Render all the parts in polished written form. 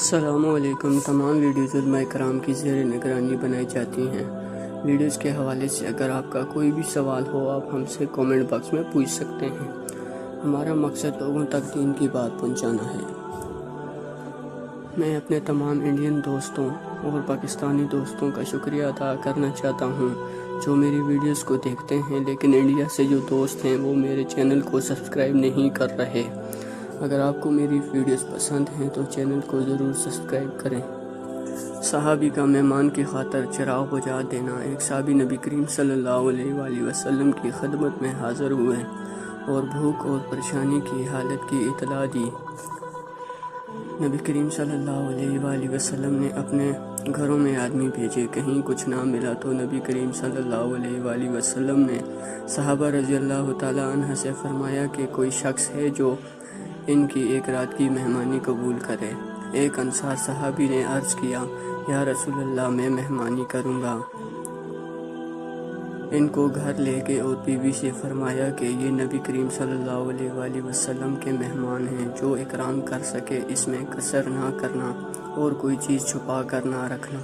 السلام علیکم۔ تمام ویڈیوز علماء کرام کی زیر نگرانی بنائی جاتی ہیں۔ ویڈیوز کے حوالے سے اگر آپ کا کوئی بھی سوال ہو آپ ہم سے کومنٹ باکس میں پوچھ سکتے ہیں۔ ہمارا مقصد لوگوں تک دین کی بات پہنچانا ہے۔ میں اپنے تمام انڈین دوستوں اور پاکستانی دوستوں کا شکریہ ادا کرنا چاہتا ہوں جو میری ویڈیوز کو دیکھتے ہیں، لیکن انڈیا سے جو دوست ہیں وہ میرے چینل کو سبسکرائب نہیں کر رہے۔ اگر آپ کو میری ویڈیوز پسند ہیں تو چینل کو ضرور سبسکرائب کریں۔ صحابی کا مہمان کی خاطر چراغ بجھا دینا۔ ایک صحابی نبی کریم صلی اللہ علیہ وآلہ وسلم کی خدمت میں حاضر ہوئے اور بھوک اور پریشانی کی حالت کی اطلاع دی۔ نبی کریم صلی اللہ علیہ وآلہ وسلم نے اپنے گھروں میں آدمی بھیجے، کہیں کچھ نہ ملا تو نبی کریم صلی اللہ علیہ وآلہ وسلم نے صحابہ رضی اللہ تعالیٰ عنہ سے فرمایا کہ کوئی شخص ہے جو ان کی ایک رات کی مہمانی قبول کرے۔ ایک انصار صحابی نے عرض کیا، یا رسول اللہ، میں مہمانی کروں گا۔ ان کو گھر لے گئے اور بیوی سے فرمایا کہ یہ نبی کریم صلی اللہ علیہ وآلہ وسلم کے مہمان ہیں، جو اکرام کر سکے اس میں قصر نہ کرنا اور کوئی چیز چھپا کر نہ رکھنا۔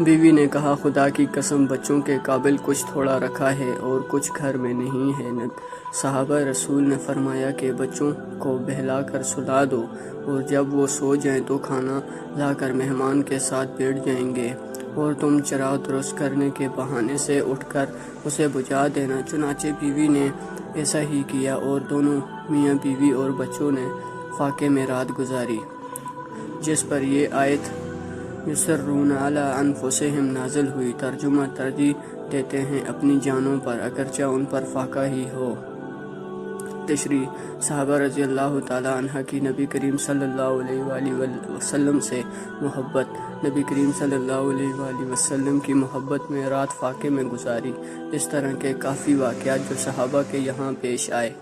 بیوی نے کہا، خدا کی قسم، بچوں کے قابل کچھ تھوڑا رکھا ہے اور کچھ گھر میں نہیں ہے۔ صحابہ رسول نے فرمایا کہ بچوں کو بہلا کر سلا دو اور جب وہ سو جائیں تو کھانا لا کر مہمان کے ساتھ بیٹھ جائیں گے اور تم چراغ درست کرنے کے بہانے سے اٹھ کر اسے بجھا دینا۔ چنانچہ بیوی نے ایسا ہی کیا اور دونوں میاں بیوی اور بچوں نے فاقے میں رات گزاری، جس پر یہ آیت یسرون علی انفسہم نازل ہوئی۔ ترجمہ: ترجیح دیتے ہیں اپنی جانوں پر اگرچہ ان پر فاقہ ہی ہو۔ تشریح: صحابہ رضی اللہ تعالیٰ عنہ کی نبی کریم صلی اللہ علیہ وآلہ وسلم سے محبت۔ نبی کریم صلی اللہ علیہ وآلہ وسلم کی محبت میں رات فاقے میں گزاری۔ اس طرح کے کافی واقعات جو صحابہ کے یہاں پیش آئے۔